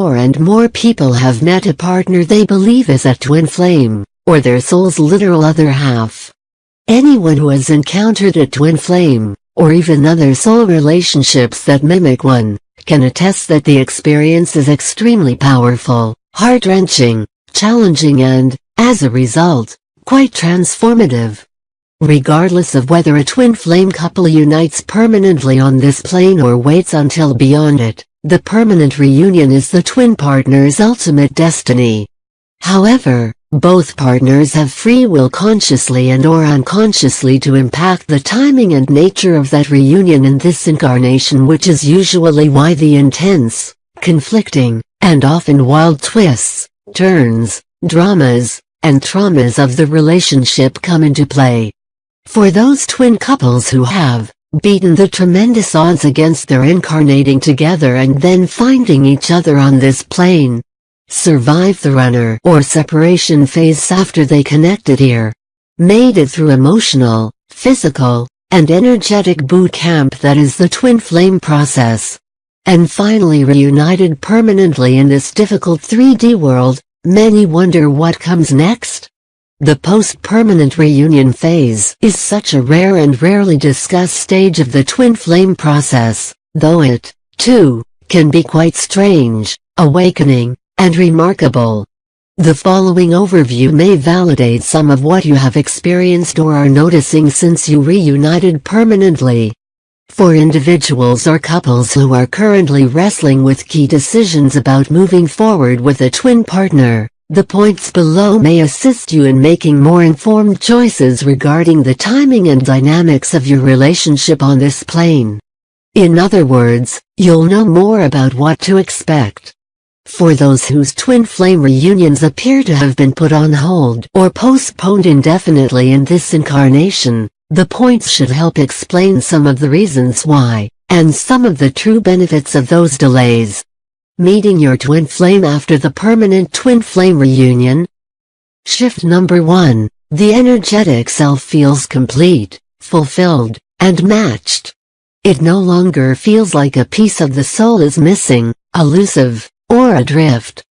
More and more people have met a partner they believe is a twin flame, or their soul's literal other half. Anyone who has encountered a twin flame, or even other soul relationships that mimic one, can attest that the experience is extremely powerful, heart-wrenching, challenging and, as a result, quite transformative. Regardless of whether a twin flame couple unites permanently on this plane or waits until beyond it, the permanent reunion is the twin partner's ultimate destiny. However, both partners have free will consciously and/or unconsciously to impact the timing and nature of that reunion in this incarnation, which is usually why the intense, conflicting, and often wild twists, turns, dramas, and traumas of the relationship come into play. For those twin couples who have beaten the tremendous odds against their incarnating together and then finding each other on this plane, survived the runner or separation phase after they connected here, made it through emotional, physical, and energetic boot camp that is the twin flame process, and finally reunited permanently in this difficult 3D world, many wonder what comes next. The post-permanent reunion phase is such a rare and rarely discussed stage of the twin flame process, though it, too, can be quite strange, awakening, and remarkable. The following overview may validate some of what you have experienced or are noticing since you reunited permanently. For individuals or couples who are currently wrestling with key decisions about moving forward with a twin partner, the points below may assist you in making more informed choices regarding the timing and dynamics of your relationship on this plane. In other words, you'll know more about what to expect. For those whose twin flame reunions appear to have been put on hold or postponed indefinitely in this incarnation, the points should help explain some of the reasons why, and some of the true benefits of those delays. Meeting your twin flame after the permanent twin flame reunion. Shift number 1. The energetic self feels complete, fulfilled, and matched. It no longer feels like a piece of the soul is missing, elusive, or adrift.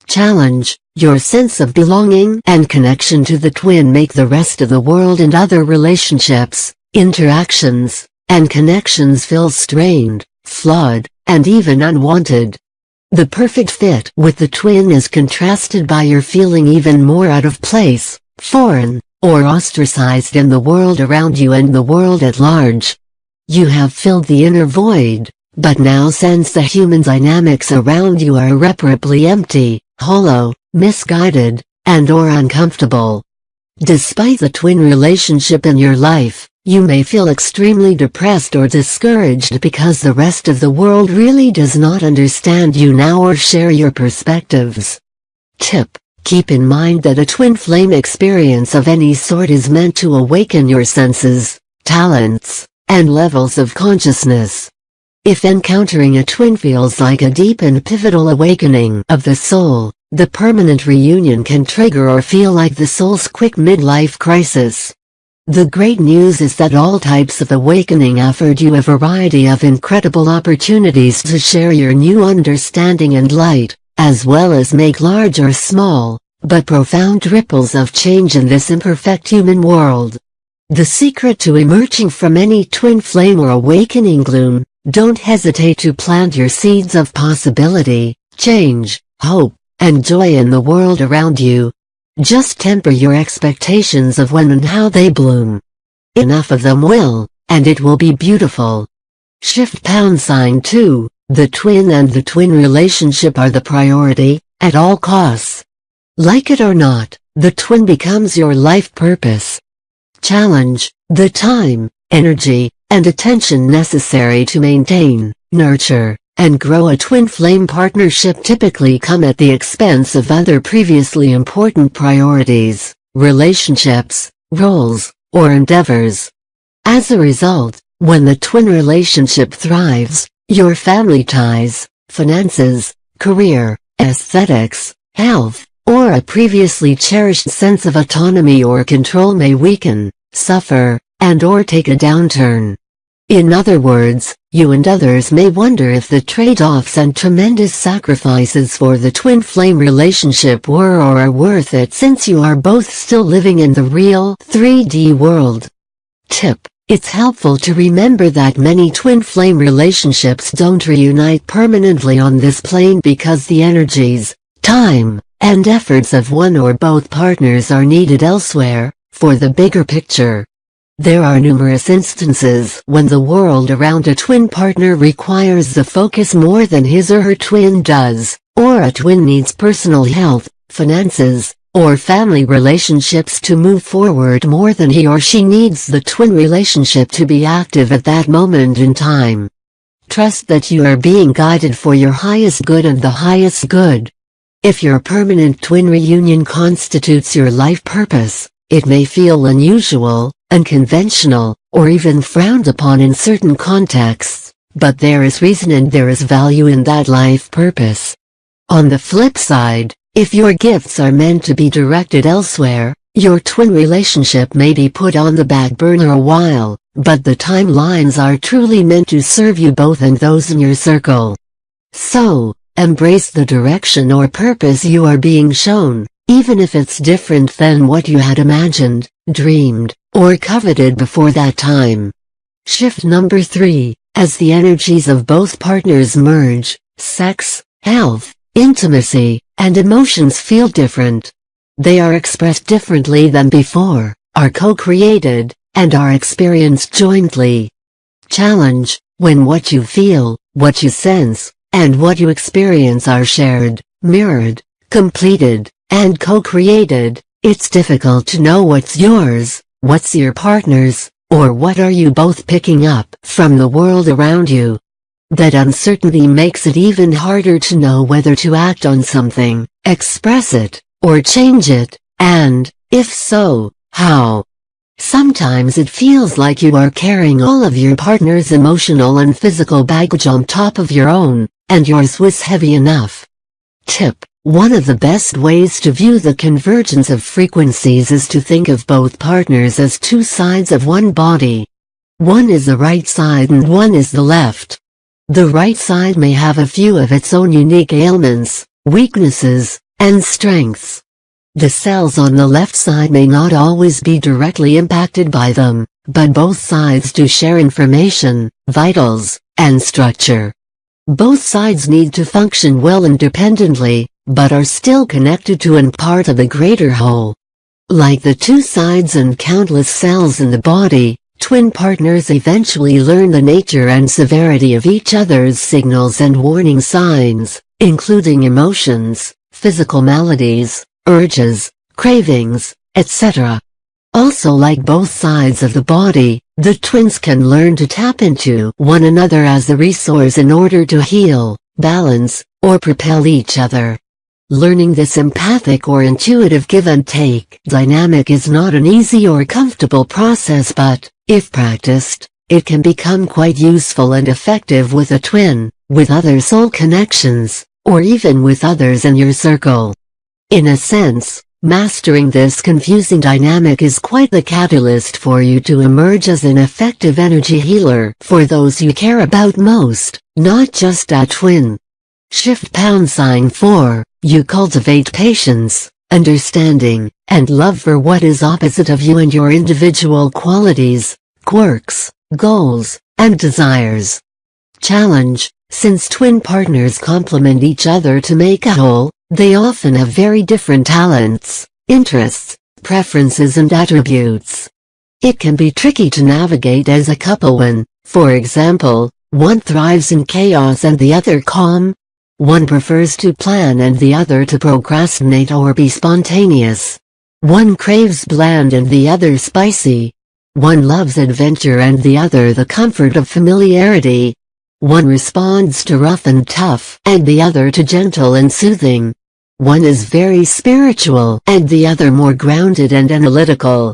Challenge. Your sense of belonging and connection to the twin make the rest of the world and other relationships, interactions, and connections feel strained, flawed, and even unwanted. The perfect fit with the twin is contrasted by your feeling even more out of place, foreign, or ostracized in the world around you and the world at large. You have filled the inner void, but now sense the human dynamics around you are irreparably empty, hollow, misguided, and/or uncomfortable. Despite the twin relationship in your life, you may feel extremely depressed or discouraged because the rest of the world really does not understand you now or share your perspectives. Tip: keep in mind that a twin flame experience of any sort is meant to awaken your senses, talents, and levels of consciousness. If encountering a twin feels like a deep and pivotal awakening of the soul, the permanent reunion can trigger or feel like the soul's quick midlife crisis. The great news is that all types of awakening afford you a variety of incredible opportunities to share your new understanding and light, as well as make large or small, but profound ripples of change in this imperfect human world. The secret to emerging from any twin flame or awakening gloom: don't hesitate to plant your seeds of possibility, change, hope, and joy in the world around you. Just temper your expectations of when and how they bloom. Enough of them will, and it will be beautiful. Shift #2. The twin and the twin relationship are the priority, at all costs. Like it or not, the twin becomes your life purpose. Challenge. The time, energy, and attention necessary to maintain, nurture, and grow a twin flame partnership typically come at the expense of other previously important priorities, relationships, roles, or endeavors. As a result, when the twin relationship thrives, your family ties, finances, career, aesthetics, health, or a previously cherished sense of autonomy or control may weaken, suffer, and/or take a downturn. In other words, You and others may wonder if the trade-offs and tremendous sacrifices for the twin flame relationship were or are worth it, since you are both still living in the real 3D world. Tip: it's helpful to remember that many twin flame relationships don't reunite permanently on this plane because the energies, time, and efforts of one or both partners are needed elsewhere, for the bigger picture. There are numerous instances when the world around a twin partner requires the focus more than his or her twin does, or a twin needs personal health, finances, or family relationships to move forward more than he or she needs the twin relationship to be active at that moment in time. Trust that you are being guided for your highest good and the highest good. If your permanent twin reunion constitutes your life purpose, it may feel unusual, unconventional, or even frowned upon in certain contexts, but there is reason and there is value in that life purpose. On the flip side, if your gifts are meant to be directed elsewhere, your twin relationship may be put on the back burner a while, but the timelines are truly meant to serve you both and those in your circle. So, embrace the direction or purpose you are being shown, even if it's different than what you had imagined, dreamed, or coveted before that time. Shift number 3, as the energies of both partners merge, sex, health, intimacy, and emotions feel different. They are expressed differently than before, are co-created, and are experienced jointly. Challenge: when what you feel, what you sense, and what you experience are shared, mirrored, completed, and co-created, it's difficult to know what's yours, what's your partner's, or what are you both picking up from the world around you. That uncertainty makes it even harder to know whether to act on something, express it, or change it, and, if so, how. Sometimes it feels like you are carrying all of your partner's emotional and physical baggage on top of your own, and yours was heavy enough. Tip: one of the best ways to view the convergence of frequencies is to think of both partners as two sides of one body. One is the right side and one is the left. The right side may have a few of its own unique ailments, weaknesses, and strengths. The cells on the left side may not always be directly impacted by them, but both sides do share information, vitals, and structure. Both sides need to function well independently, but are still connected to and part of the greater whole. Like the two sides and countless cells in the body, twin partners eventually learn the nature and severity of each other's signals and warning signs, including emotions, physical maladies, urges, cravings, etc. Also, like both sides of the body, the twins can learn to tap into one another as a resource in order to heal, balance, or propel each other. Learning this empathic or intuitive give-and-take dynamic is not an easy or comfortable process, but, if practiced, it can become quite useful and effective with a twin, with other soul connections, or even with others in your circle. In a sense, mastering this confusing dynamic is quite the catalyst for you to emerge as an effective energy healer for those you care about most, not just a twin. Shift #4. You cultivate patience, understanding, and love for what is opposite of you and your individual qualities, quirks, goals, and desires. Challenge: since twin partners complement each other to make a whole, they often have very different talents, interests, preferences, and attributes. It can be tricky to navigate as a couple when, for example, one thrives in chaos and the other calm. One prefers to plan and the other to procrastinate or be spontaneous. One craves bland and the other spicy. One loves adventure and the other the comfort of familiarity. One responds to rough and tough and the other to gentle and soothing. One is very spiritual and the other more grounded and analytical.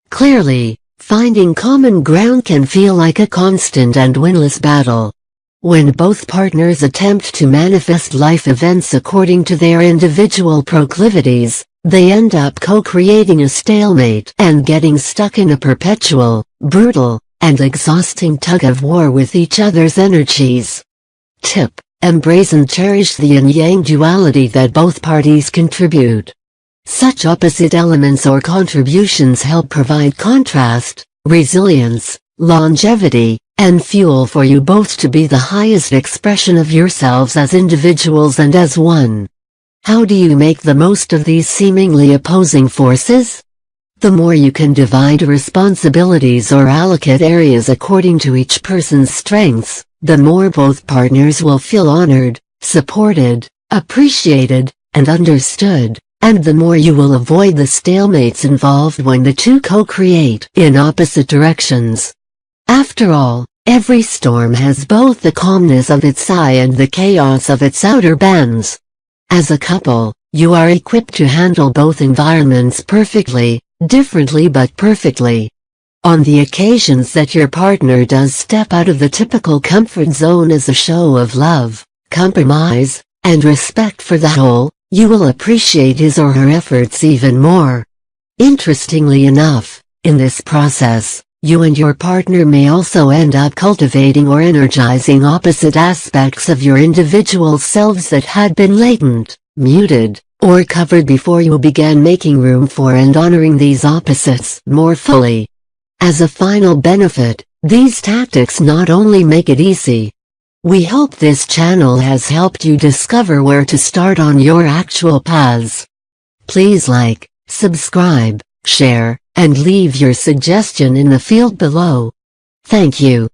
Clearly, finding common ground can feel like a constant and winless battle. When both partners attempt to manifest life events according to their individual proclivities, they end up co-creating a stalemate and getting stuck in a perpetual, brutal, and exhausting tug-of-war with each other's energies. Tip: embrace and cherish the yin-yang duality that both parties contribute. Such opposite elements or contributions help provide contrast, resilience, longevity, and fuel for you both to be the highest expression of yourselves as individuals and as one. How do you make the most of these seemingly opposing forces? The more you can divide responsibilities or allocate areas according to each person's strengths, the more both partners will feel honored, supported, appreciated, and understood, and the more you will avoid the stalemates involved when the two co-create in opposite directions. After all, every storm has both the calmness of its eye and the chaos of its outer bands. As a couple, you are equipped to handle both environments perfectly, differently but perfectly. On the occasions that your partner does step out of the typical comfort zone as a show of love, compromise, and respect for the whole, you will appreciate his or her efforts even more. Interestingly enough, in this process, you and your partner may also end up cultivating or energizing opposite aspects of your individual selves that had been latent, muted, or covered before you began making room for and honoring these opposites more fully. As a final benefit, these tactics not only make it easy. We hope this channel has helped you discover where to start on your actual paths. Please like, subscribe, share, and leave your suggestion in the field below. Thank you.